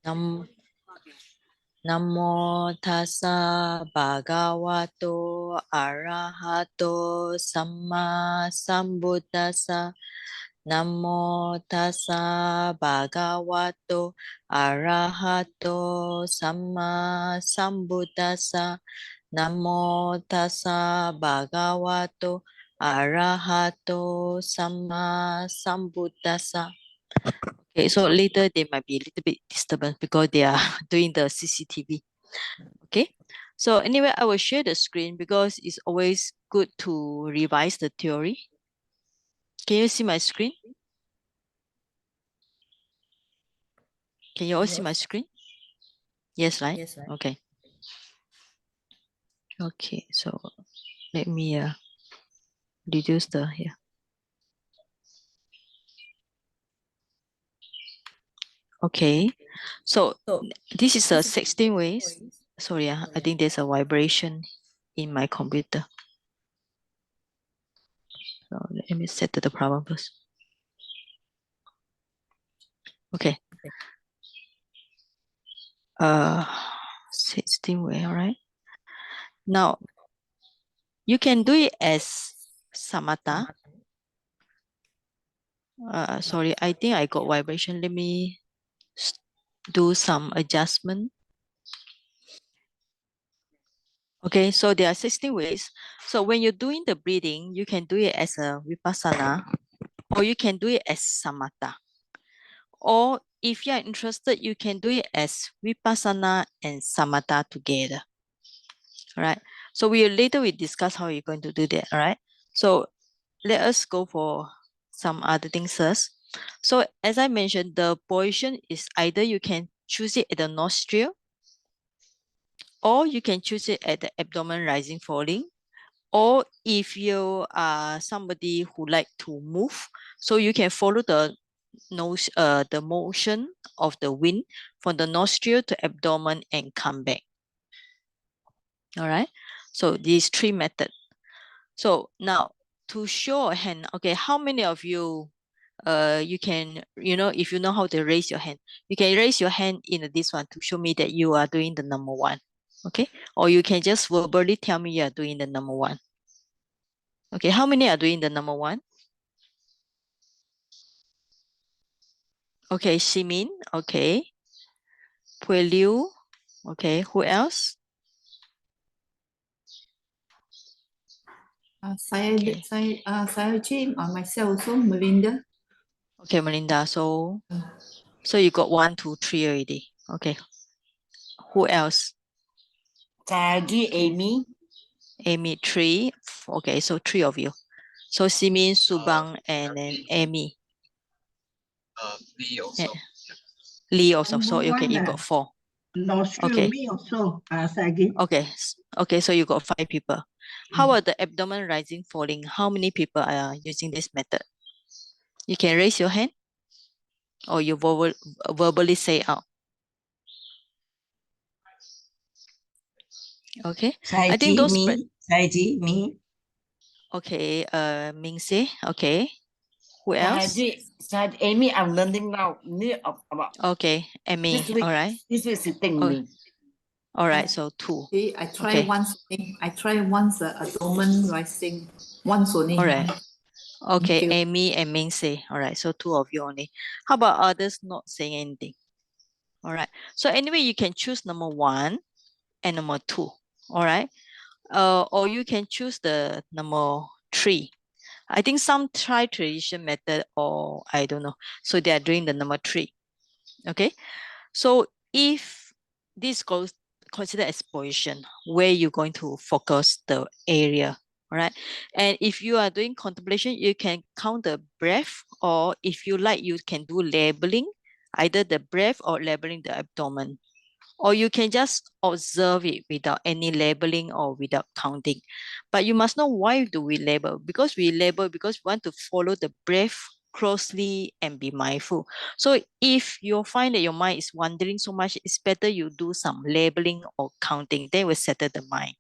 Nam Namo tassa bhagavato arahato samma sambuddhassa. Namo tassa bhagavato arahato samma sambuddhassa. Namo tassa bhagavato arahato samma sambuddhassa. Okay, so later they might be a little bit disturbance because they are doing the CCTV. Okay, so anyway, I will share the screen because it's always good to revise the theory. Can you see my screen? Can you all see my screen? Yes, right? Yes, right. Okay. Okay, so let me reduce the here. Okay, so this is a 16 ways. Sorry, I think there's a vibration in my computer. So let me set the problem first. Okay. 16 way, all right. Now you can do it as samatha. Sorry, I think I got vibration. Let me do some adjustment. Okay, so there are 16 ways. So when you're doing the breathing, you can do it as a vipassana, or you can do it as samatha. Or if you are interested, you can do it as vipassana and samatha together. All right. So later we discuss how you're going to do that. All right. So let us go for some other things first. So as I mentioned, the position is either you can choose it at the nostril, or you can choose it at the abdomen rising falling, or if you are somebody who like to move, so you can follow the the motion of the wind from the nostril to abdomen and come back. All right. So these three methods. So now to show a hand, okay, how many of you you can, if you know how to raise your hand, you can raise your hand in this one to show me that you are doing the number one. Okay. Or you can just verbally tell me you are doing the number one. Okay, how many are doing the number one? Okay, Ximin, okay. Pui Liu, okay. Who else? Okay. Saya Jim or myself also, Melinda. Okay, Melinda. So you got 1, 2, 3 already. Okay. Who else? Saji, Amy. Amy, 3. Okay, so 3 of you. So Simin, Subang, and then Amy. Lee also. Lee also. So okay, you got 4. Nostril, Okay. me also. Sagi. Okay. Okay, so you got 5 people. How about the abdomen rising falling? How many people are using this method? You can raise your hand, or you verbally say out. Okay. I think those Saiji, me. Okay, Ming Se. Okay. Who else? Saji, Amy, I'm learning now. Okay, Amy. This week, All right. this week sitting Oh, me. all right. So 2. I try Okay. once. I try once abdomen rising. Once only. All right. Okay, you. Amy and Ming Se. All right. So 2 of you only. How about others not saying anything? All right. So anyway, you can choose number 1 and number 2. All right. Or you can choose the number 3. I think some try tradition method, or I don't know. So they are doing the number 3. Okay. So if this goes considered as position, where you're going to focus the area, all right? And if you are doing contemplation, you can count the breath, or if you like, you can do labeling, either the breath or labeling the abdomen. Or you can just observe it without any labeling or without counting. But you must know, why do we label? Because we label because we want to follow the breath closely and be mindful. So if you find that your mind is wandering so much, it's better you do some labeling or counting. Then will settle the mind.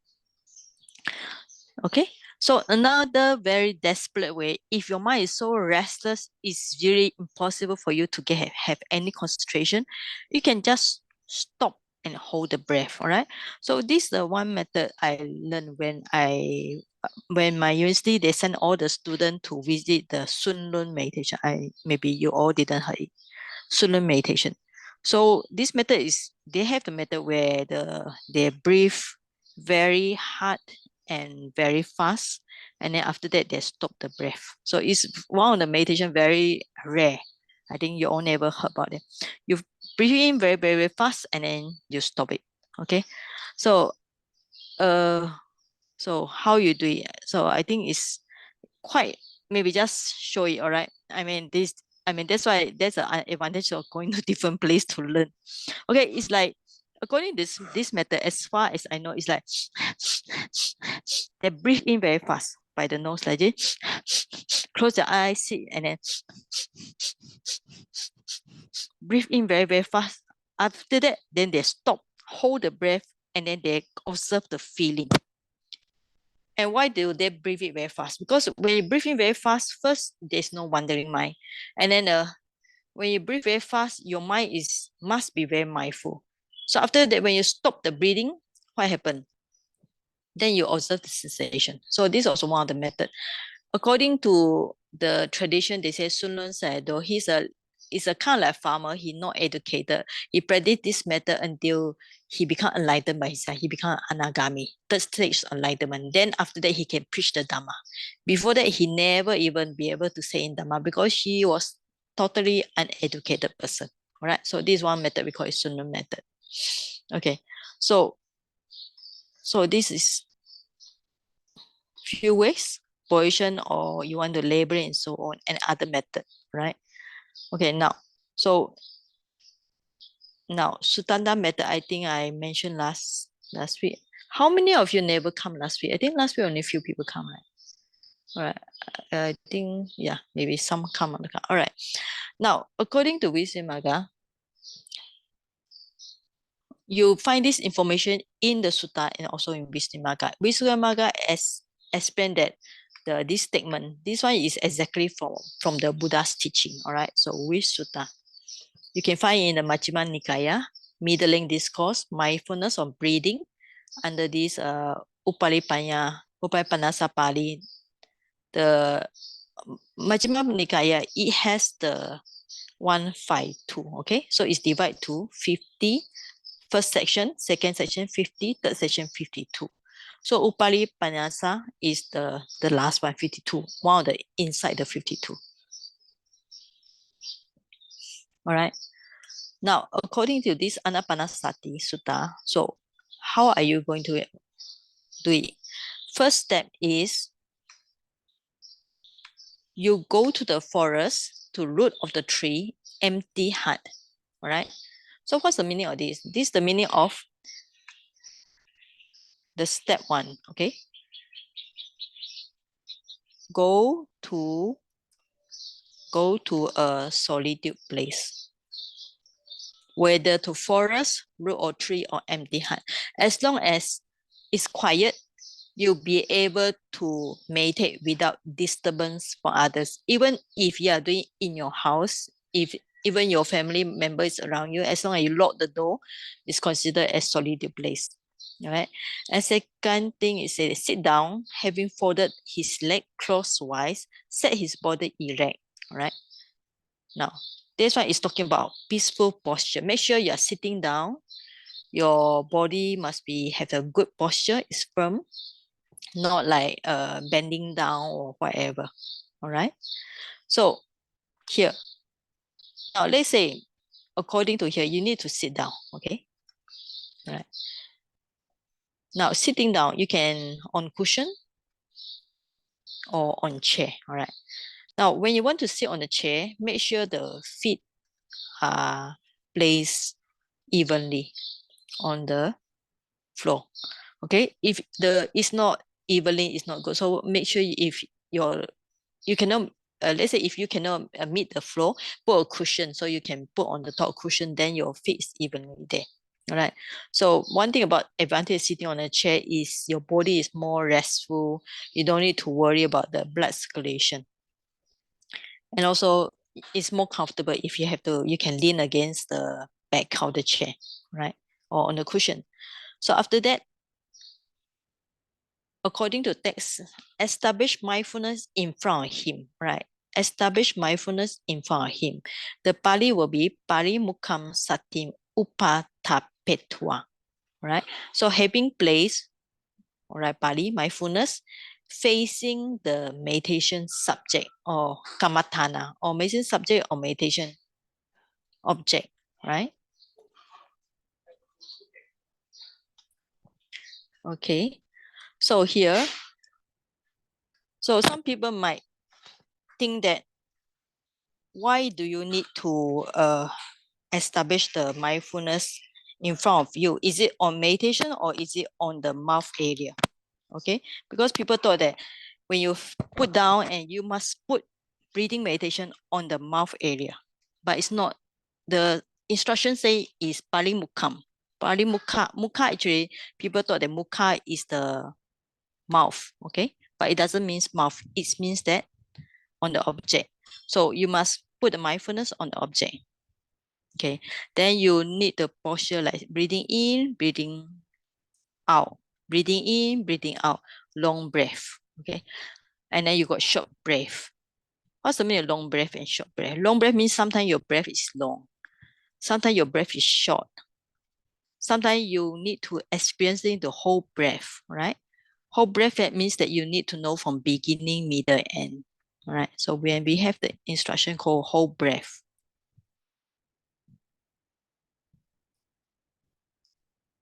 Okay. So another very desperate way, if your mind is so restless, it's really impossible for you to have any concentration. You can just stop and hold the breath. All right. So this is the one method I learned when my university they send all the students to visit the Sun Lun meditation. Maybe you all didn't hear it. Sun Lun meditation. So this method is they have the method where they breathe very hard and very fast, and then after that they stop the breath. So it's one of the meditation very rare. I think you all never heard about it. You breathe in very very very fast and then you stop it. Okay, so uh, so how you do it? So I think it's quite maybe just show it. All right. I mean that's why that's an advantage of going to different place to learn. Okay, it's like according to this method, as far as I know, it's like they breathe in very fast by the nose like this. Close your eyes, sit, and then breathe in very, very fast. After that, then they stop, hold the breath, and then they observe the feeling. And why do they breathe it very fast? Because when you breathe in very fast, first, there's no wandering mind. And then when you breathe very fast, your mind must be very mindful. So after that, when you stop the breathing, what happened? Then you observe the sensation. So this is also one of the method. According to the tradition, they say Sun Lun Sayadaw, is a kind of like farmer. He not educated. He practiced this method until he become enlightened by himself. He become anagami, third stage enlightenment. Then after that, he can preach the Dhamma. Before that, he never even be able to say in Dhamma because he was totally uneducated person. All right. So this is one method we call it Sun Lun method. Okay. So this is few ways, position, or you want to label it and so on, and other method, right? Okay, now Sutanda method, I think I mentioned last week. How many of you never come last week? I think last week only a few people come, right? All right. I think yeah, maybe some come on the car. All right. Now, according to Visuddhimagga, you find this information in the sutta and also in Visuddhimagga. Visuddhimagga explained that this statement, this one is exactly from the Buddha's teaching. All right. So which sutta? You can find in the Majjhima Nikaya, Middling Discourse, Mindfulness of Breathing, under this Upayipanasa Pali. The Majjhima Nikaya, it has the 152. Okay, so it's divided to 50. First section, second section 50, third section 52. So Upayipanasa is the last one, 52, one of the inside the 52. All right. Now, according to this Anapanasati Sutta, so how are you going to do it? First step is you go to the forest, to root of the tree, empty heart. All right. So what's the meaning of this? This is the meaning of the step one. Okay. Go to a solitude place, whether to forest, root or tree, or empty heart. As long as it's quiet, you'll be able to meditate without disturbance for others. Even if you are doing in your house, if even your family member is around you, as long as you lock the door, it's considered a solitude place. All right. And second thing is sit down, having folded his leg crosswise, set his body erect. All right. Now, this one is talking about peaceful posture. Make sure you are sitting down. Your body must have a good posture. It's firm, not like bending down or whatever. All right. So here, now let's say, according to here, you need to sit down. Okay. All right. Now sitting down, you can on cushion or on chair. All right. Now, when you want to sit on the chair, make sure the feet are placed evenly on the floor. Okay. If it's not evenly, it's not good. So make sure if you cannot let's say if you cannot meet the floor, put a cushion so you can put on the top cushion, then your feet is evenly there. All right. So one thing about advantage sitting on a chair is your body is more restful. You don't need to worry about the blood circulation. And also it's more comfortable if you can lean against the back of the chair, right? Or on the cushion. So after that, according to text, establish mindfulness in front of him, right? Establish mindfulness in front of him. The Pali will be Parimukam Satim Upatapetwa, right? So having place, all right, Pali, mindfulness, facing the meditation subject or kamatana, or meditation subject or meditation object, right? Okay, so here, so some people might think that why do you need to establish the mindfulness in front of you? Is it on meditation or is it on the mouth area? Okay, because people thought that when you put down and you must put breathing meditation on the mouth area, but it's not. The instructions say is parimukam. Mukha actually, people thought that mukha is the mouth, okay? But it doesn't mean mouth. It means that on the object. So you must put the mindfulness on the object. Okay. Then you need the posture like breathing in, breathing out, breathing in, breathing out, long breath. Okay. And then you got short breath. What's the meaning of long breath and short breath? Long breath means sometimes your breath is long. Sometimes your breath is short. Sometimes you need to experiencing the whole breath, right? Whole breath, that means that you need to know from beginning, middle, end. All right. So when we have the instruction called whole breath,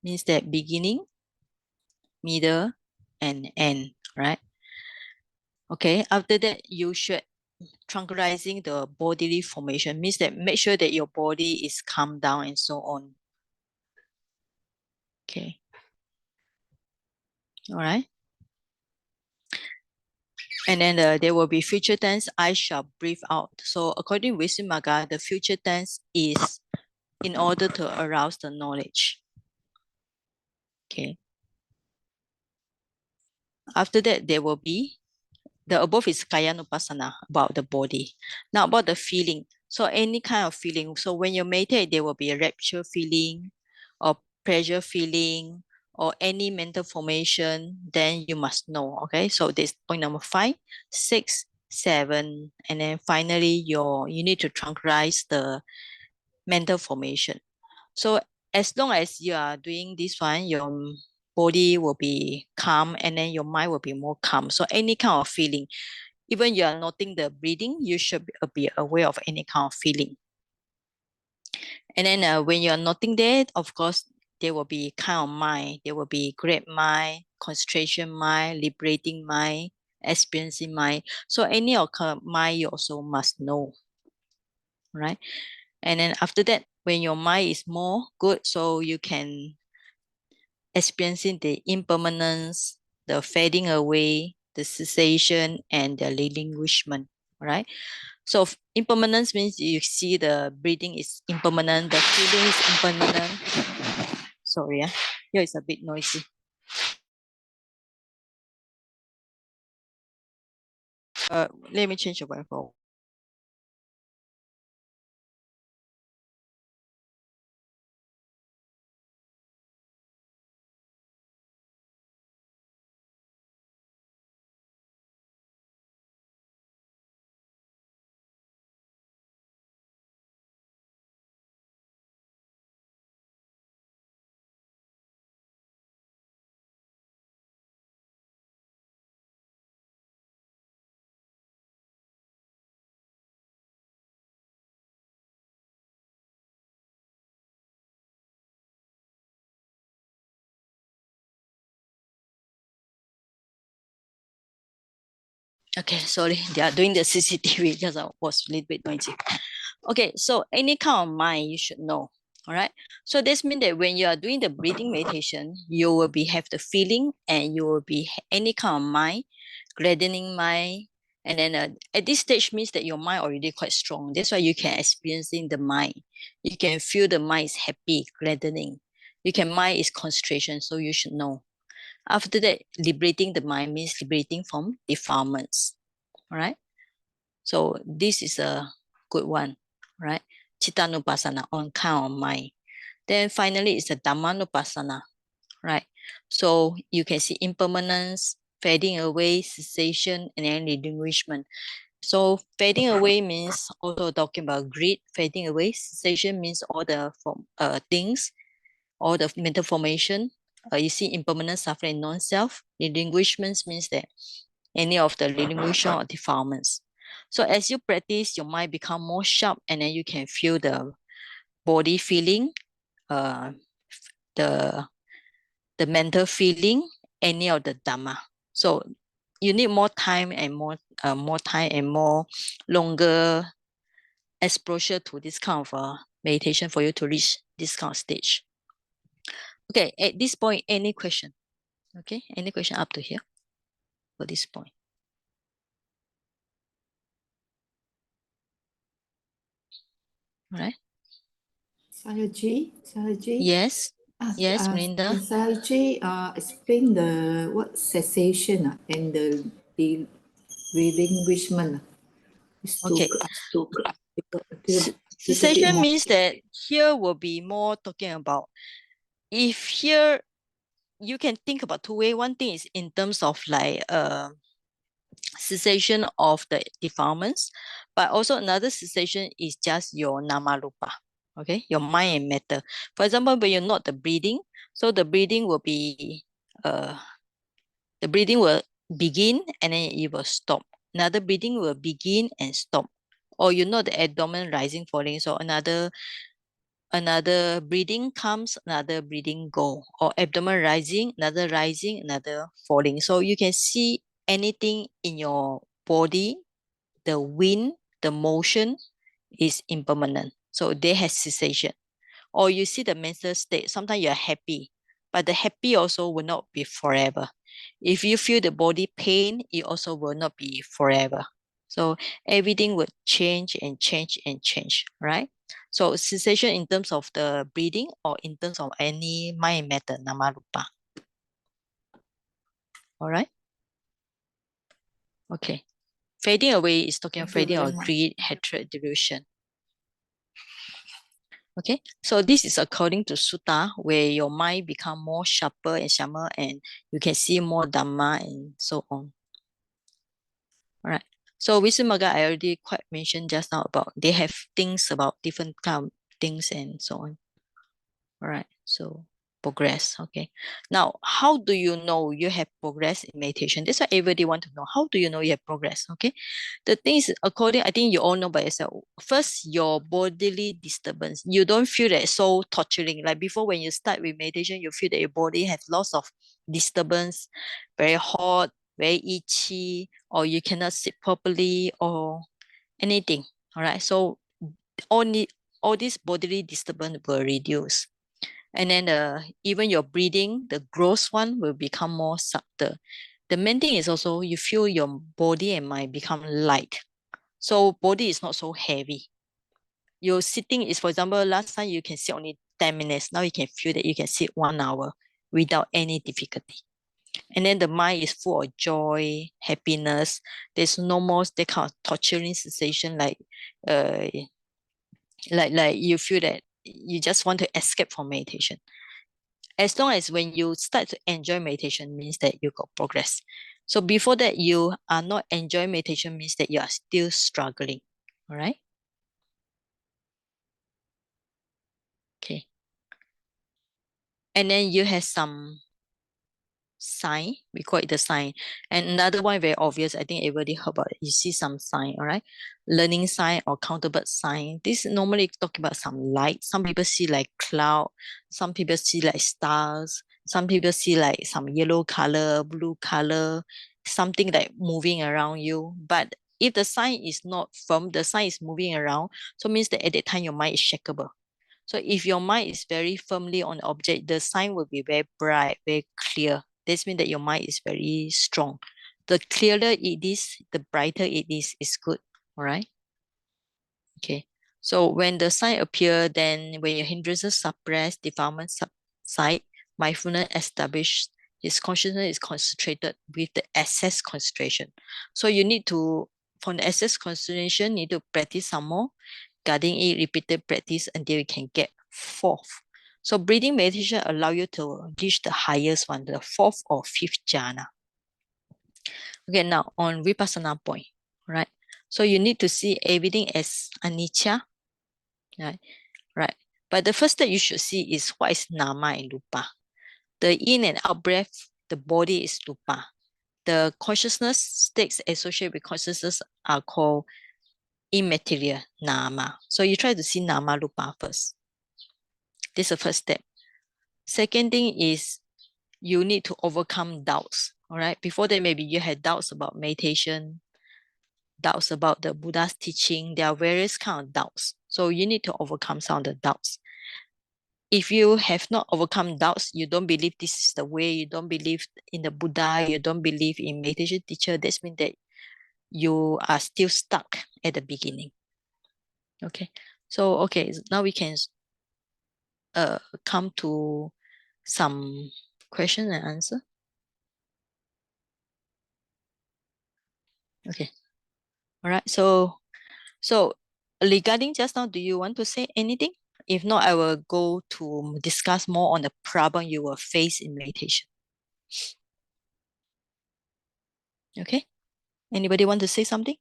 means that beginning, middle, and end, right? Okay. After that, you should tranquilizing the bodily formation, means that make sure that your body is calm down and so on. Okay. All right. And then there will be future tense, I shall breathe out. So according to Visuddhimagga, the future tense is in order to arouse the knowledge. Okay. After that, there will be, the above is Kayanupasana, about the body. Now about the feeling. So any kind of feeling. So when you meditate, there will be a rapture feeling or pleasure feeling or any mental formation, then you must know. Okay. So this point number 5, 6, 7, and then finally you need to tranquilize the mental formation. So as long as you are doing this one, your body will be calm and then your mind will be more calm. So any kind of feeling, even you are noting the breathing, you should be aware of any kind of feeling. And then when you are noting that, of course, there will be kind of mind. There will be great mind, concentration mind, liberating mind, experiencing mind. So any of mind you also must know, right? And then after that, when your mind is more good, so you can experiencing the impermanence, the fading away, the cessation, and the relinquishment, right? So impermanence means you see the breathing is impermanent, the feeling is impermanent. Sorry, here is a bit noisy. Let me change the Wi-Fi. Okay, sorry, they are doing the CCTV because I was a little bit noisy. Okay, so any kind of mind you should know. All right. So this means that when you are doing the breathing meditation, you will be have the feeling and you will be any kind of mind, gladdening mind. And then at this stage means that your mind already quite strong. That's why you can experience in the mind. You can feel the mind is happy, gladdening. You can mind is concentration, so you should know. After that, liberating the mind means liberating from defilements. All right. So this is a good one, right? Chittanupassana, on count of mind. Then finally, it's the Dhammanupassana, right? So you can see impermanence, fading away, cessation, and then relinquishment. So fading away means also talking about greed. Fading away, cessation means all the things, all the mental formation. You see impermanence, suffering, non-self. Relinquishment means that any of the relinquishment or defilements. So as you practice, your mind become more sharp, and then you can feel the body feeling, uh, the mental feeling, any of the Dhamma. So you need more time and more longer exposure to this kind of meditation for you to reach this kind of stage. Okay, at this point, any question? Okay, any question up to here for this point? All right. Sayagyi, Yes. Yes, Melinda. Can Sayagyi explain the what cessation and the relinquishment? Is Okay. to Cessation means that here will be more talking about, if here you can think about two ways. One thing is in terms of like cessation of the defilements, but also another cessation is just your namarupa, okay, your mind and matter. For example, when you're not the breathing, so the breathing will be the breathing will begin and then it will stop. Another breathing will begin and stop. Or you know the abdomen rising, falling. So another breathing comes, another breathing go. Or abdomen rising, another falling. So you can see anything in your body, the wind, the motion is impermanent. So they have cessation. Or you see the mental state. Sometimes you're happy, but the happy also will not be forever. If you feel the body pain, it also will not be forever. So everything will change and change and change, right? So cessation in terms of the breathing or in terms of any mind matter, namarupa. All right? Okay. Fading away is talking of fading of greed, hatred, delusion. Okay, so this is according to Sutta, where your mind become more sharper and sharper, and you can see more Dhamma and so on. All right. So Visuddhimagga, I already quite mentioned just now about they have things about different kind of things and so on. All right. So progress. Okay. Now, how do you know you have progress in meditation? That's what everybody want to know. How do you know you have progress? Okay. The thing is, according, I think you all know by yourself. First, your bodily disturbance. You don't feel that so torturing. Like before, when you start with meditation, you feel that your body has lots of disturbance, very hot, very itchy, or you cannot sit properly, or anything. All right. So all these bodily disturbance will reduce. And then even your breathing, the gross one will become more subtle. The main thing is also you feel your body and mind become light. So body is not so heavy. Your sitting is, for example, last time you can sit only 10 minutes. Now you can feel that you can sit 1 hour without any difficulty. And then the mind is full of joy, happiness. There's no more that kind of torturing sensation uh like you feel that you just want to escape from meditation. As long as when you start to enjoy meditation means that you got progress. So before that you are not enjoying meditation means that you are still struggling. All right. Okay. And then you have some sign, we call it the sign. And another one very obvious, I think everybody heard about it. You see some sign, all right? Learning sign or counterbird sign. This normally talk about some light. Some people see like cloud, some people see like stars, some people see like some yellow color, blue color, something like moving around you. But if the sign is not firm, the sign is moving around, so means that at that time your mind is shakeable. So if your mind is very firmly on the object, the sign will be very bright, very clear. This means that your mind is very strong. The clearer it is, the brighter it is good. All right. Okay. So when the sign appear, then when your hindrances suppress, defilements side, mindfulness established, his consciousness is concentrated with the access concentration. So you need to, from the access concentration, need to practice some more, guarding it, repeated practice until you can get fourth. So breathing meditation allow you to reach the highest one, the fourth or fifth jhana. Okay, now on Vipassana point, right? So you need to see everything as anicca, right? Right. But the first step you should see is what is nama and rupa. The in and out breath, the body is rupa. The consciousness states associated with consciousness are called immaterial nama. So you try to see nama rupa first. This is the first step. Second thing is you need to overcome doubts. All right. Before that, maybe you had doubts about meditation, doubts about the Buddha's teaching. There are various kind of doubts. So you need to overcome some of the doubts. If you have not overcome doubts, you don't believe this is the way, you don't believe in the Buddha, you don't believe in meditation teacher, that means that you are still stuck at the beginning. Okay. So, okay, now we can come to some question and answer. Okay. All right. So regarding just now, do you want to say anything? If not, I will go to discuss more on the problem you will face in meditation. Okay. Anybody want to say something?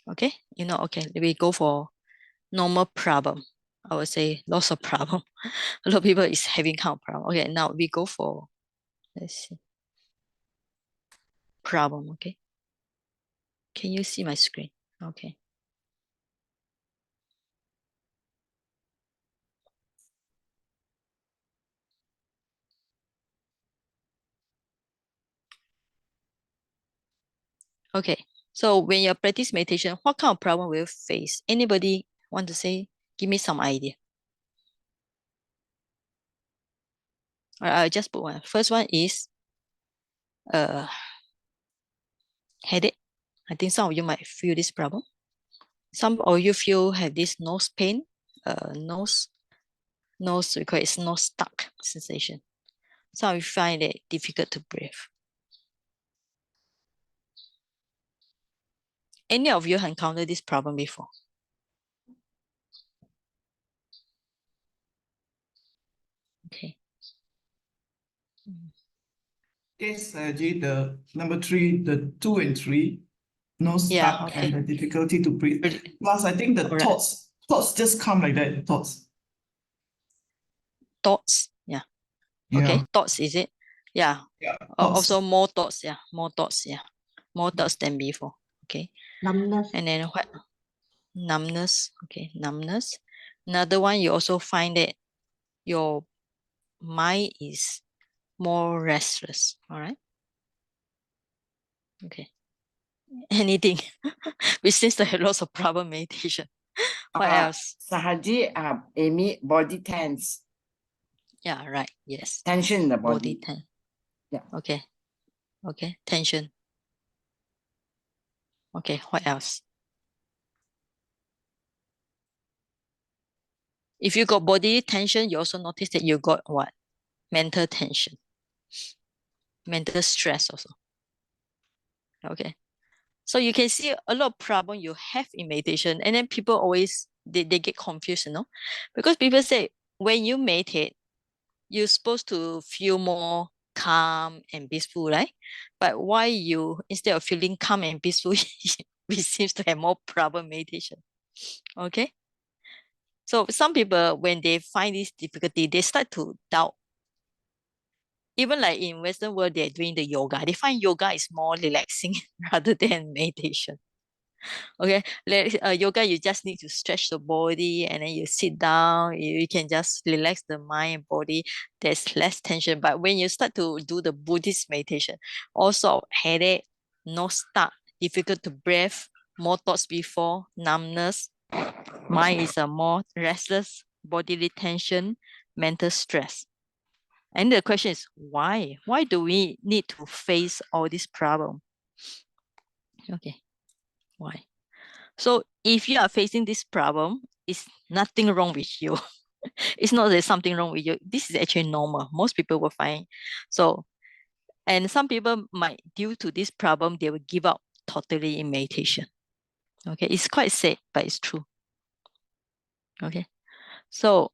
Okay. Okay. We go for normal problem. I would say lots of problem. A lot of people is having kind of problem. Okay. Now we go for, let's see, problem. Okay. Can you see my screen? Okay. Okay. So when you practice meditation, what kind of problem will you face? Anybody want to say? Give me some idea. All right, I'll just put one. First one is headache. I think some of you might feel this problem. Some of you feel have this nose pain, nose we call it nose stuck sensation. Some of you find it difficult to breathe. Any of you have encountered this problem before? Okay. Yes, the number 3, the 2 and 3, no Yeah, stuck okay. and the difficulty to breathe. Really? Plus, I think the Correct. thoughts just come like that. Thoughts. Thoughts. Yeah. Yeah. Okay. Thoughts, is it? Yeah. Yeah. Thoughts. Also more thoughts. Yeah. More thoughts. Yeah. More thoughts than before. Okay. Numbness. And then what? Numbness. Okay. Numbness. Another one, you also find that your mind is more restless. All right. Okay. Anything? Which seems to have lots of problem meditation. What else? Sahaji, Amy, body tense. Yeah, right. Yes. Tension in the Body body. tense. Yeah. Okay. Okay. Tension. Okay. What else? If you got body tension, you also notice that you got what? Mental tension. Mental stress also. Okay. So you can see a lot of problem you have in meditation, and then people always they get confused, because people say when you meditate, you're supposed to feel more calm and peaceful, right? But why you, instead of feeling calm and peaceful, we seems to have more problem meditation. Okay. So some people, when they find this difficulty, they start to doubt. Even like in Western world, they're doing the yoga. They find yoga is more relaxing rather than meditation. Okay, yoga, you just need to stretch the body and then you sit down. You can just relax the mind and body. There's less tension. But when you start to do the Buddhist meditation, also headache, no start, difficult to breathe, more thoughts before, numbness, mind is a more restless, bodily tension, mental stress. And the question is why? Why do we need to face all this problem? Okay, why? So if you are facing this problem, it's nothing wrong with you. It's not there's something wrong with you. This is actually normal. Most people will find. So, and some people might, due to this problem, they will give up totally in meditation. Okay, it's quite sad, but it's true. Okay, so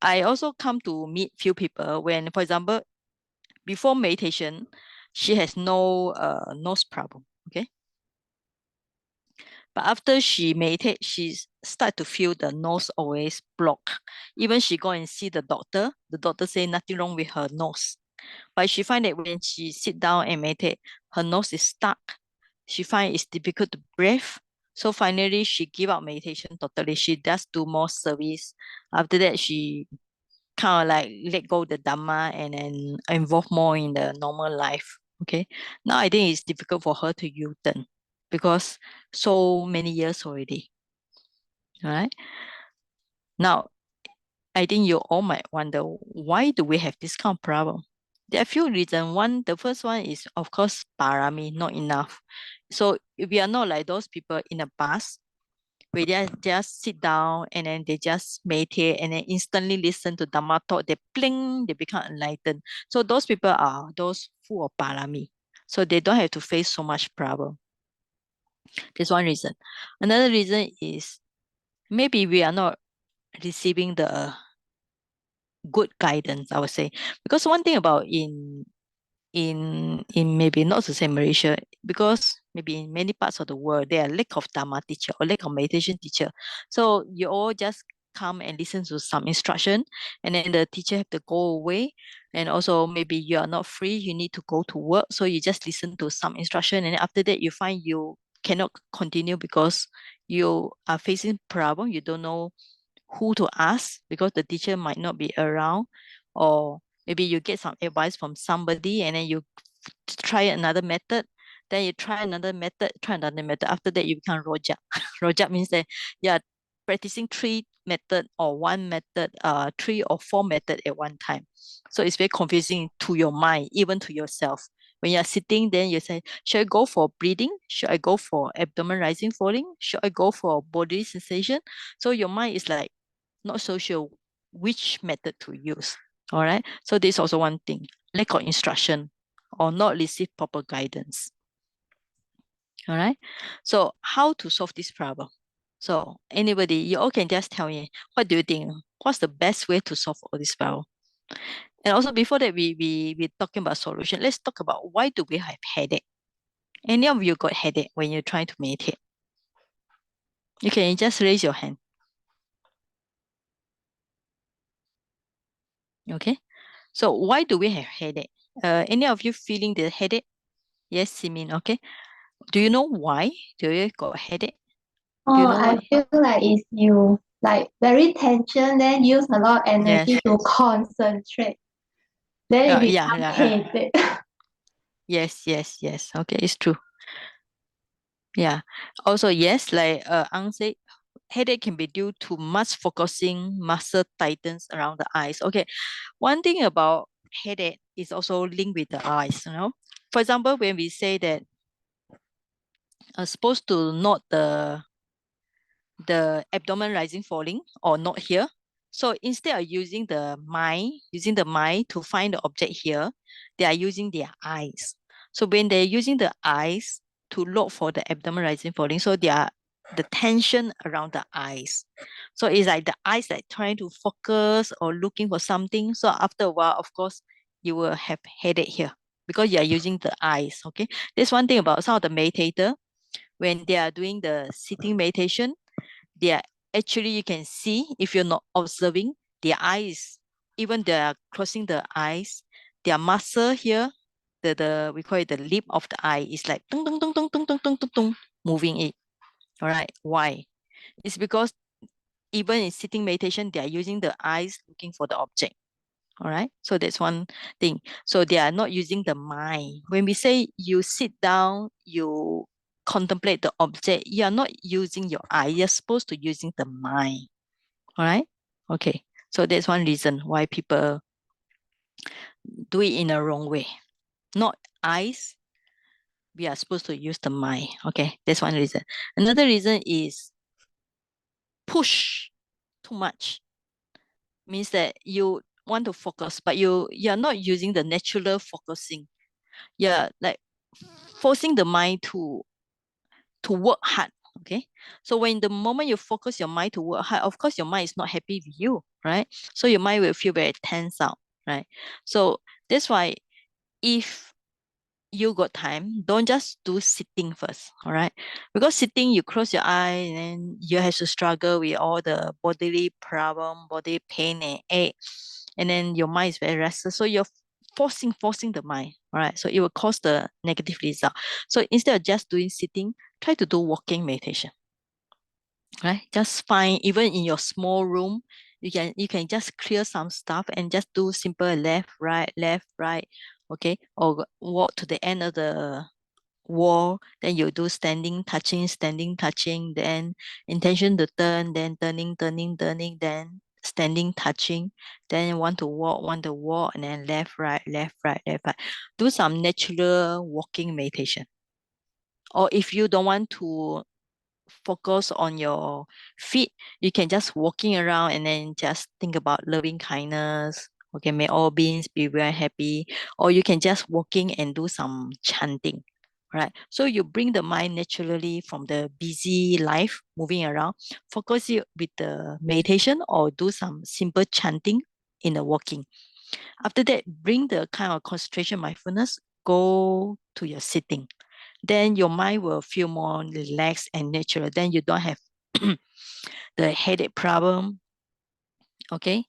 I also come to meet few people when, for example, before meditation, she has no nose problem. Okay, but after she meditate, she start to feel the nose always blocked. Even she go and see the doctor say nothing wrong with her nose. But she find that when she sit down and meditate, her nose is stuck. She find it's difficult to breathe. So finally, she give up meditation totally. She just do more service. After that, she kind of like let go the Dhamma and then involve more in the normal life. Okay. Now I think it's difficult for her to U-turn because so many years already. All right. Now, I think you all might wonder, why do we have this kind of problem? There are a few reasons. One, the first one is, of course, parami, not enough. So if we are not like those people in the past, where they just sit down and then they just meditate and then instantly listen to Dhamma talk, they bling, they become enlightened. So those people are those full of parami. So they don't have to face so much problem. That's one reason. Another reason is maybe we are not receiving the good guidance, I would say. Because one thing about in maybe not to say Malaysia, because maybe in many parts of the world there are lack of Dharma teacher or lack of meditation teacher. So you all just come and listen to some instruction, and then the teacher have to go away. And also maybe you are not free, you need to go to work. So you just listen to some instruction, and then after that you find you cannot continue because you are facing problem. You don't know who to ask because the teacher might not be around, or maybe you get some advice from somebody and then you try another method, then you try another method, after that you become rojak. Rojak means that you are practicing three method or one method, three or four method at one time. So it's very confusing to your mind, even to yourself. When you're sitting, then you say, should I go for breathing? Should I go for abdomen rising, falling? Should I go for body sensation? So your mind is like not so sure which method to use. All right. So this is also one thing, lack of instruction or not receive proper guidance. All right. So how to solve this problem? So anybody, you all can just tell me, what do you think? What's the best way to solve all this problem? And also before that, we talking about solution. Let's talk about why do we have headache? Any of you got headache when you're trying to meditate? You can just raise your hand. Okay. So why do we have headache? Any of you feeling the headache? Yes, Simin. Okay. Do you know why do you got headache? Do you Oh, know I what? feel like it's you like very tension, then use a lot of energy Yes. to concentrate. Then it Yeah, becomes yeah. headache. Yes. Okay, it's true. Yeah. Also, yes, like Ang said, headache can be due to much focusing, muscle tightens around the eyes. Okay. One thing about headache is also linked with the eyes, you know. For example, when we say that supposed to note the abdomen rising falling or not here. So instead of using the mind to find the object here, they are using their eyes. So when they're using the eyes to look for the abdomen rising falling, so they are the tension around the eyes. So it's like the eyes like trying to focus or looking for something. So after a while, of course, you will have headache here because you are using the eyes. Okay. There's one thing about some of the meditator when they are doing the sitting meditation, they are actually, you can see if you're not observing their eyes, even they are closing the eyes, their muscle here, the we call it the lip of the eye is like tung, tung, tung, tung, tung, tung, tung, tung, tung, moving it. All right. Why? It's because even in sitting meditation, they are using the eyes looking for the object. All right. So that's one thing. So they are not using the mind. When we say you sit down, you contemplate the object, you are not using your eye. You're supposed to using the mind. All right. Okay. So that's one reason why people do it in a wrong way. Not eyes, we are supposed to use the mind. Okay, that's one reason. Another reason is push too much. Means that you want to focus, but you're not using the natural focusing. You're like forcing the mind to work hard. Okay. So when the moment you focus your mind to work hard, of course your mind is not happy with you, right? So your mind will feel very tense out, right? So that's why if you got time, don't just do sitting first, all right? Because sitting, you close your eye and then you have to struggle with all the bodily problem, body pain and ache, and then your mind is very restless. So you're forcing the mind, all right? So it will cause the negative result. So instead of just doing sitting, try to do walking meditation, right? Just find even in your small room, you can just clear some stuff and just do simple left, right, okay, or walk to the end of the wall, then you do standing touching, then intention to turn, then turning, then standing touching, then want to walk, and then left right. Do some natural walking meditation. Or if you don't want to focus on your feet, you can just walking around and then just think about loving kindness. Okay, may all beings be very happy. Or you can just walking and do some chanting. Right. So you bring the mind naturally from the busy life, moving around, focus it with the meditation or do some simple chanting in the walking. After that, bring the kind of concentration mindfulness, go to your sitting. Then your mind will feel more relaxed and natural. Then you don't have the headache problem. Okay.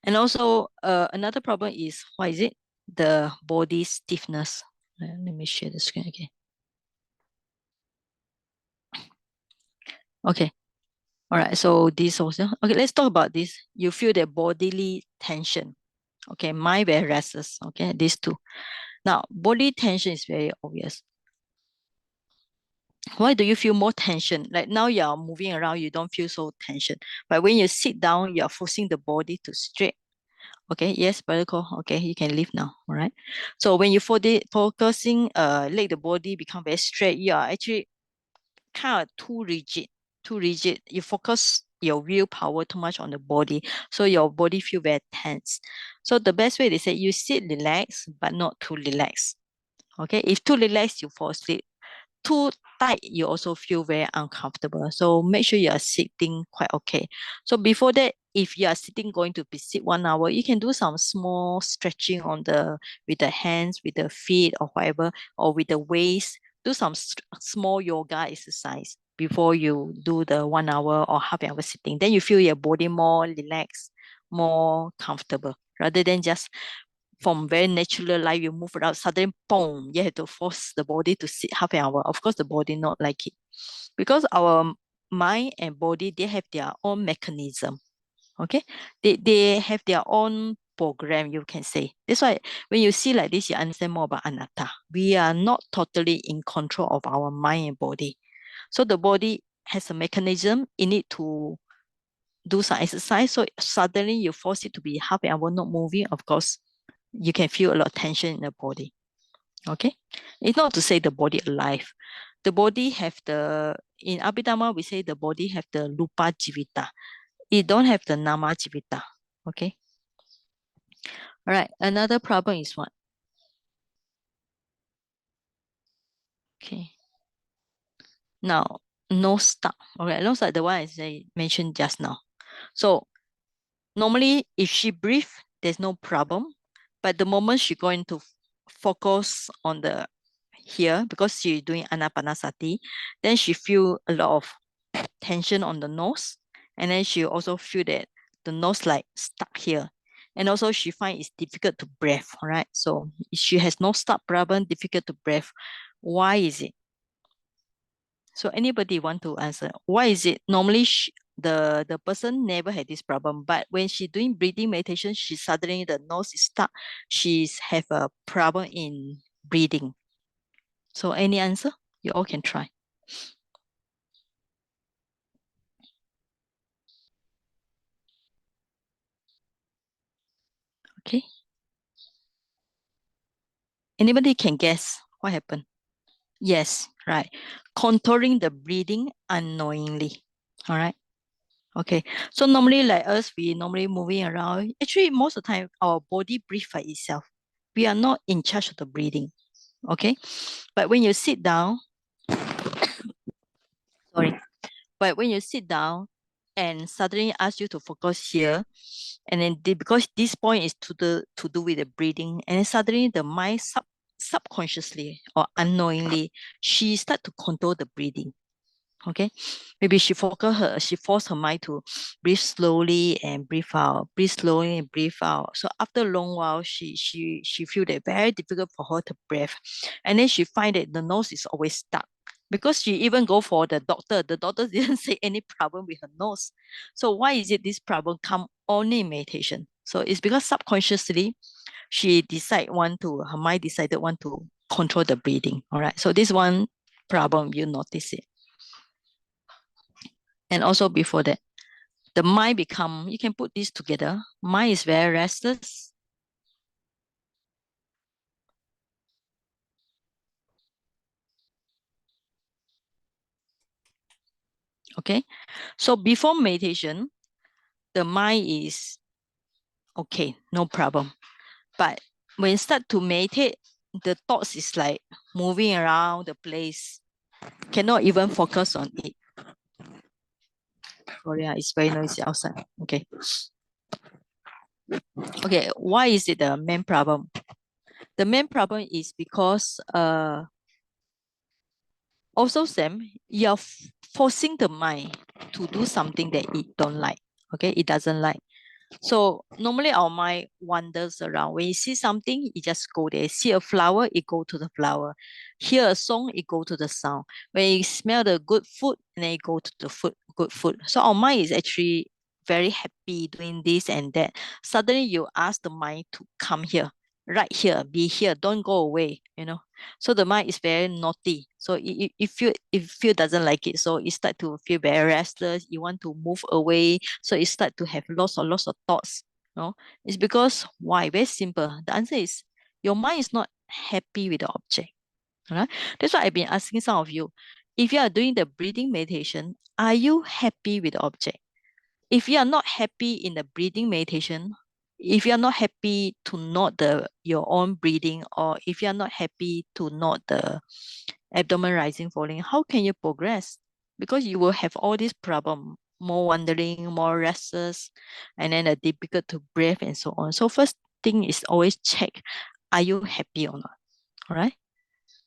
And also another problem is, what is it? The body stiffness. Let me share the screen again. Okay. All right. So this also, okay, let's talk about this. You feel the bodily tension. Okay. Mind very restless. Okay. These two. Now, body tension is very obvious. Why do you feel more tension? Like now you're moving around, you don't feel so tension. But when you sit down, you're forcing the body to straight. Okay, yes, Brother Cole. Okay, you can leave now. All right. So when you focusing, let the body become very straight, you are actually kind of too rigid. Too rigid. You focus your willpower too much on the body, so your body feel very tense. So the best way they say you sit relaxed, but not too relaxed. Okay, if too relaxed, you fall asleep. Too tight, you also feel very uncomfortable. So make sure you are sitting quite okay. So before that, if you are sitting going to be sit 1 hour, you can do some small stretching on the with the hands, with the feet or whatever, or with the waist. Do some small yoga exercise before you do the 1 hour or half an hour sitting. Then you feel your body more relaxed, more comfortable, rather than just from very natural life, you move around, suddenly, boom, you have to force the body to sit half an hour. Of course, the body not like it. Because our mind and body, they have their own mechanism. Okay? They have their own program, you can say. That's why when you see like this, you understand more about anatta. We are not totally in control of our mind and body. So the body has a mechanism in it to do some exercise. So suddenly you force it to be half an hour not moving, of course, you can feel a lot of tension in the body. Okay. It's not to say the body alive. The body have in Abhidhamma, we say the body have the Rupa Jivita. It don't have the Nama Jivita. Okay. All right. Another problem is what? Okay. Now, no stop. All right. Looks like the one I mentioned just now. So normally, if she breathe, there's no problem. But the moment she going to focus on the here, because she's doing anapanasati, then she feel a lot of tension on the nose, and then she also feel that the nose like stuck here, and also she find it's difficult to breathe. All right, so she has no stop problem, difficult to breathe. Why is it? So anybody want to answer? Why is it normally the person never had this problem, but when she doing breathing meditation, she suddenly the nose is stuck. She's have a problem in breathing. So any answer? You all can try. Okay. Anybody can guess what happened? Yes, right. Contouring the breathing unknowingly. All right. Okay. So normally like us, we normally moving around. Actually, most of the time our body breathes by itself. We are not in charge of the breathing. Okay. But when you sit down, sorry, but when you sit down and suddenly ask you to focus here, and then because this point is to do with the breathing, and then suddenly the mind subconsciously or unknowingly, she start to control the breathing. Okay, maybe she forced her mind to breathe slowly and breathe out, breathe slowly and breathe out. So after a long while, she feel that very difficult for her to breathe, and then she find that the nose is always stuck. Because she even go for the doctor didn't say any problem with her nose. So why is it this problem come only in meditation? So it's because subconsciously her mind decided want to control the breathing. All right. So this one problem you notice it. And also before that, the mind become, you can put this together. Mind is very restless. Okay. So before meditation, the mind is okay, no problem. But when you start to meditate, the thoughts is like moving around the place, cannot even focus on it. Sorry, it's very noisy outside. Okay. Okay, why is it the main problem? The main problem is because also same, you're forcing the mind to do something that it don't like. Okay, it doesn't like. So normally our mind wanders around. When you see something, you just go there. See a flower, it go to the flower. Hear a song, it go to the sound. When you smell the good food, and then you go to the food, good food. So our mind is actually very happy doing this and that. Suddenly you ask the mind to come here, right here, be here, don't go away, you know. So the mind is very naughty. So if you doesn't like it, so it start to feel very restless. You want to move away, so it start to have lots of thoughts. No, it's because why? Very simple. The answer is your mind is not happy with the object. Alright, that's why I've been asking some of you. If you are doing the breathing meditation, are you happy with the object? If you are not happy in the breathing meditation, if you are not happy to note your own breathing, or if you are not happy to note the abdomen rising, falling, how can you progress? Because you will have all these problem, more wandering, more restless, and then difficult to breathe and so on. So first thing is always check, are you happy or not? All right.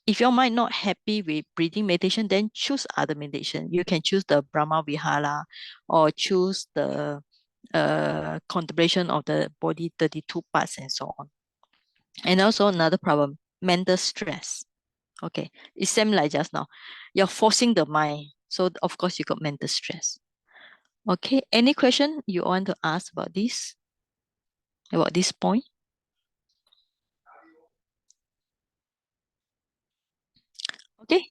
If your mind not happy with breathing meditation, then choose other meditation. You can choose the Brahma Vihara, or choose the contemplation of the body 32 parts and so on. And also another problem, mental stress. Okay, it's same like just now. You're forcing the mind. So of course you got mental stress. Okay, any question you want to ask about this point? Okay,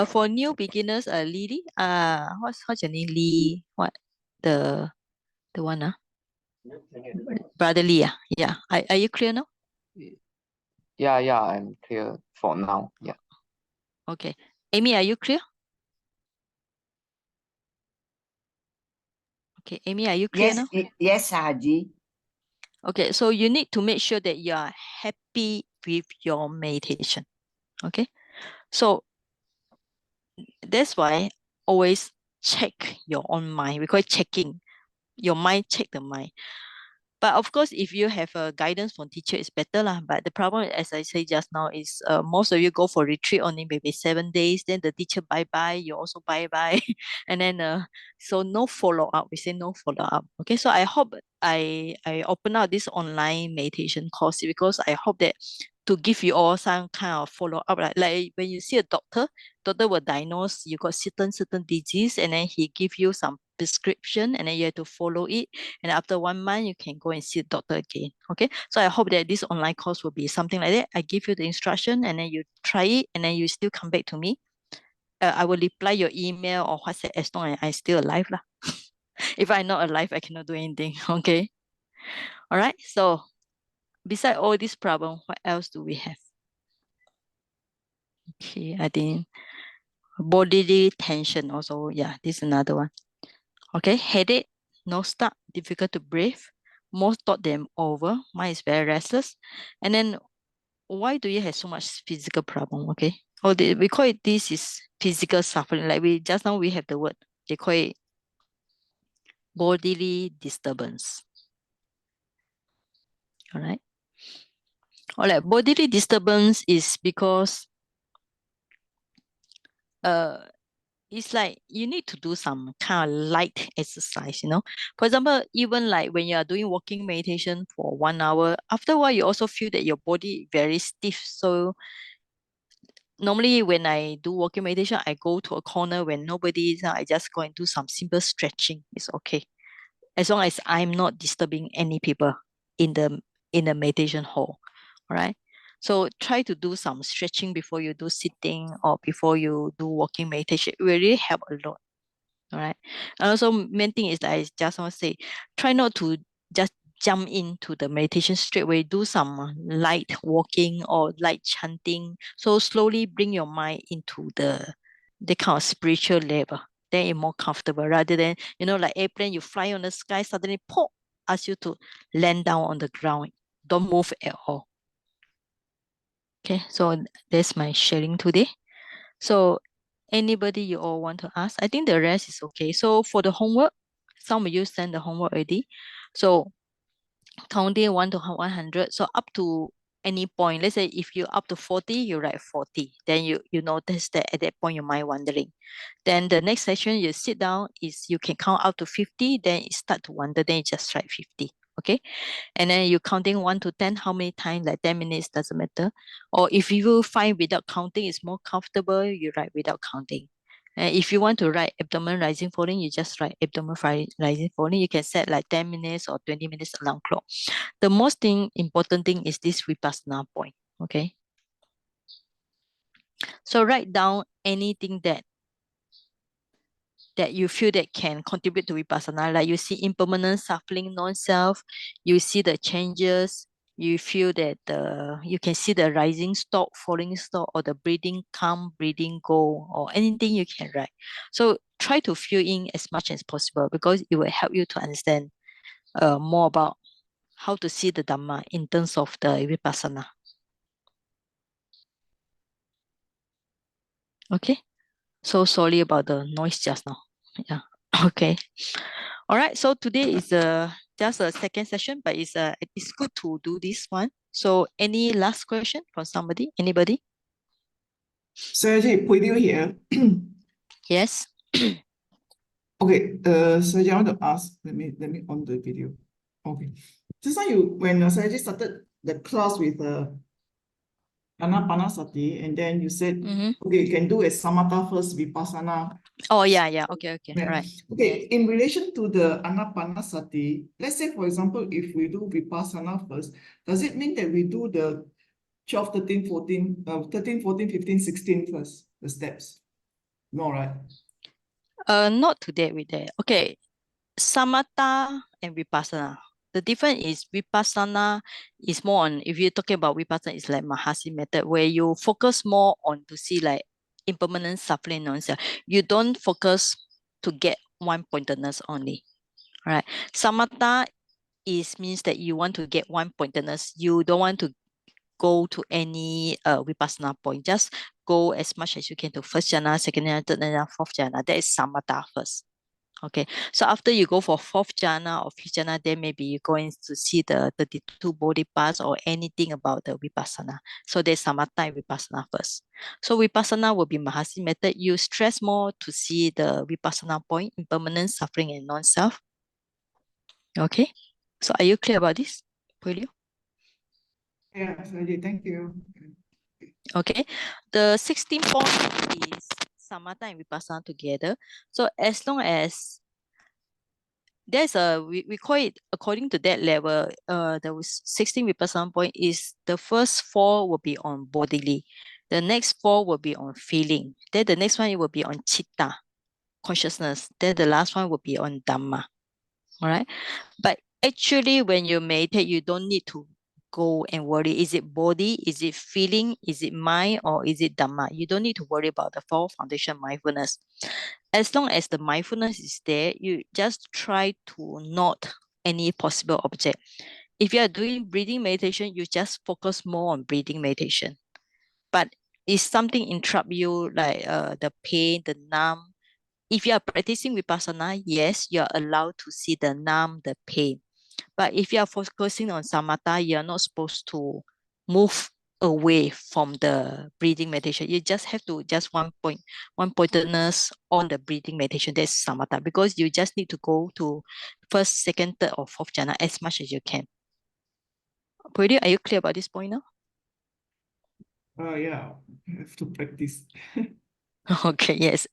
for new beginners, Lily, what's your name? Lee, what? The one, Brother Lee, yeah. Are you clear now? Yeah, I'm clear for now. Yeah. Okay. Amy, are you clear? Okay, Amy, are you clear now? Yes, Haji. Okay, so you need to make sure that you are happy with your meditation. Okay, so that's why always check your own mind. We call it checking. Your mind check the mind. But of course, if you have a guidance from teacher, it's better lah. But the problem, as I say just now, is most of you go for retreat only maybe 7 days. Then the teacher bye bye, you also bye bye, and then so no follow up. We say no follow up. Okay, so I hope I open up this online meditation course because I hope that to give you all some kind of follow up, like when you see a doctor will diagnose you got certain disease, and then he give you some prescription, and then you have to follow it, and after 1 month you can go and see the doctor again. Okay, so I hope that this online course will be something like that. I give you the instruction, and then you try it, and then you still come back to me. I will reply your email or WhatsApp as long as I still alive lah. If I'm not alive, I cannot do anything. Okay, all right. So beside all this problem, what else do we have? Okay, I think bodily tension also. Yeah, this is another one. Okay, headache, no start, difficult to breathe. Most thought them over. Mine is very restless. And then why do you have so much physical problem? Okay. Oh, we call it this is physical suffering. Like we just now we have the word. They call it bodily disturbance. All right. All right. Bodily disturbance is because it's like you need to do some kind of light exercise, you know. For example, even like when you are doing walking meditation for 1 hour, after a while you also feel that your body very stiff. So normally when I do walking meditation, I go to a corner when nobody is, I just go and do some simple stretching. It's okay. As long as I'm not disturbing any people in the meditation hall. All right. So try to do some stretching before you do sitting or before you do walking meditation. It will really help a lot. All right. And also main thing is that I just want to say, try not to just jump into the meditation straight away. Do some light walking or light chanting. So slowly bring your mind into the kind of spiritual level. Then it's more comfortable rather than, like airplane, you fly on the sky, suddenly pop, ask you to land down on the ground. Don't move at all. Okay, so that's my sharing today. So anybody you all want to ask? I think the rest is okay. So for the homework, some of you send the homework already. So counting 1 to 100. So up to any point, let's say if you're up to 40, you write 40. Then you notice that at that point your mind wandering. Then the next session you sit down is you can count up to 50, then it start to wander, then you just write 50. Okay. And then you counting 1 to 10, how many times, like 10 minutes, doesn't matter. Or if you find without counting is more comfortable, you write without counting. And if you want to write abdomen rising falling, you just write abdomen rising falling. You can set like 10 minutes or 20 minutes alarm clock. The most important thing is this vipassana point. Okay. So write down anything that you feel that can contribute to vipassana, like you see impermanent suffering non-self, you see the changes, you feel that you can see the rising stop, falling stop, or the breathing come, breathing go, or anything you can write. So try to fill in as much as possible because it will help you to understand more about how to see the Dhamma in terms of the vipassana. Okay, so sorry about the noise just now. Yeah. Okay. All right. So today is just a second session, but it's good to do this one. So any last question from somebody? Anybody? Sergey, with you here. Yes. Okay, Sergey, I want to ask, let me on the video. Okay. Just now when Sergey started the class with Anapanasati, and then you said, okay, you can do a samatha first, vipassana. Oh yeah, yeah. Okay, Yeah. right. Okay, in relation to the Anapanasati, let's say, for example, if we do vipassana first, does it mean that we do the 12, 13, 14, 13, 14, 15, 16 first, the steps? No, right? Not today with that. Okay. Samatha and vipassana. The difference is vipassana is more on, if you're talking about vipassana, it's like Mahasi method where you focus more on to see like impermanent suffering non-self. You don't focus to get one pointedness only. Right. Samatha means that you want to get one pointedness. You don't want to go to any vipassana point. Just go as much as you can to first jhana, second jhana, third jhana, fourth jhana. That is samatha first. Okay, so after you go for fourth jhana or fifth jhana, then maybe you're going to see the 32 body parts or anything about the vipassana. So there's samatha and vipassana first. So vipassana will be Mahasi method. You stress more to see the vipassana point, impermanent suffering and non-self. Okay, so are you clear about this, Julio? Yeah, Sergey, thank you. Okay, the 16 point is samatha and vipassana together. So as long as there's we call it according to that level, there was 16 vipassana point is the first 4 will be on bodily, the next 4 will be on feeling, then the next one it will be on chitta, consciousness, then the last one will be on dhamma. All right, but actually when you meditate you don't need to go and worry. Is it body? Is it feeling? Is it mind? Or is it Dhamma? You don't need to worry about the four foundation mindfulness. As long as the mindfulness is there, you just try to note any possible object. If you are doing breathing meditation, you just focus more on breathing meditation. But if something interrupt you, like the pain, the numb, if you are practicing vipassana, yes, you are allowed to see the numb, the pain. But if you are focusing on samatha, you are not supposed to move away from the breathing meditation. You just have to just one pointedness on the breathing meditation. That's samatha, because you just need to go to first, second, third, or fourth jhana as much as you can. Purdy, are you clear about this point now? Yeah, I have to practice. Okay, yes.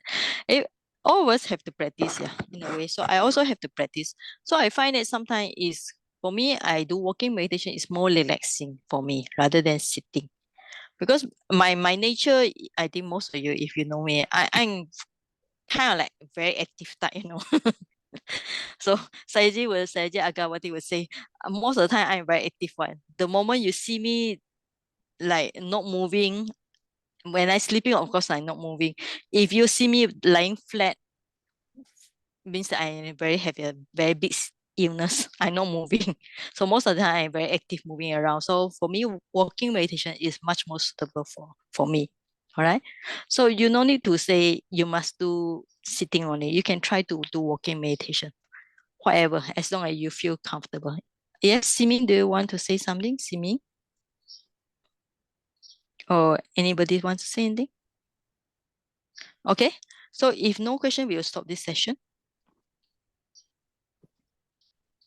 All of us have to practice, yeah, in a way. So I also have to practice. So I find that sometimes is for me, I do walking meditation is more relaxing for me rather than sitting. Because my nature, I think most of you, if you know me, I'm kind of like very active type, you know. So Sayaji Agawati would say, most of the time I'm very active one. The moment you see me like not moving, when I sleeping, of course I'm not moving. If you see me lying flat, means that I very have a very big illness. I'm not moving. So most of the time I'm very active moving around. So for me, walking meditation is much more suitable for me. All right. So you no need to say you must do sitting only. You can try to do walking meditation. Whatever, as long as you feel comfortable. Yes, Simin, do you want to say something? Simin? Or anybody wants to say anything? Okay. So if no question, we will stop this session.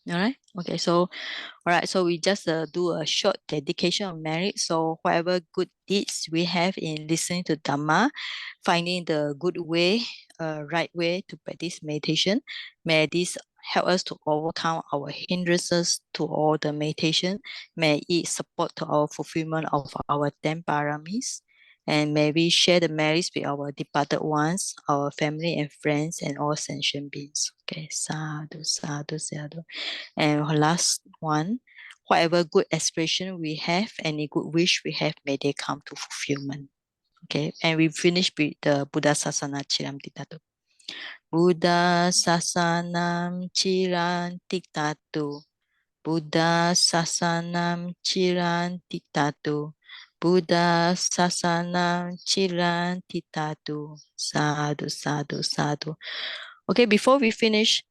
All right. Okay. So, all right. So we just do a short dedication of merit. So whatever good deeds we have in listening to Dhamma, finding the good way, right way to practice meditation, may this help us to overcome our hindrances to all the meditation. May it support to our fulfillment of our 10 paramis. And may we share the merits with our departed ones, our family and friends, and all sentient beings. Okay, sadhu, sadhu, sadhu. And last one, whatever good aspiration we have, any good wish we have, may they come to fulfillment. Okay, and we finish with the Buddha Sasana Chiramtitatu. Buddha Sasanam Chirantitatu. Buddha Sasanam Chirantitatu. Buddha Sasanam Chirantitatu. Sadhu, sadhu, sadhu. Okay, before we finish,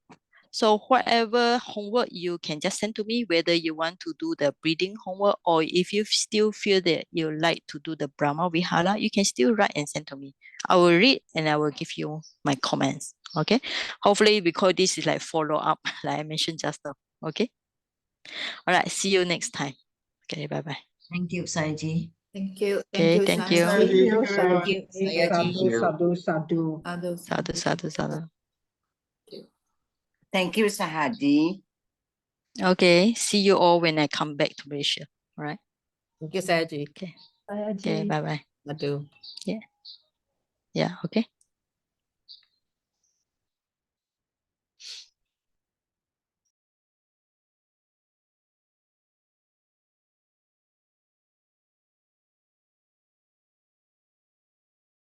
so whatever homework you can just send to me, whether you want to do the breathing homework or if you still feel that you like to do the Brahma Vihara, you can still write and send to me. I will read and I will give you my comments. Okay. Hopefully, because this is like follow up, like I mentioned just now. Okay. All right. See you next time. Okay. Bye bye. Thank you, Saiji. Thank you. Okay, thank you. Sayadaw. Thank you very much. Sayaji. you. Sadhu, Sadhu, sadhu, sadhu. Thank you, Sahaji. Okay. See you all when I come back to Malaysia. All right. Thank you, Saiji. Okay. Okay. Bye bye. Madhu. Yeah. Okay.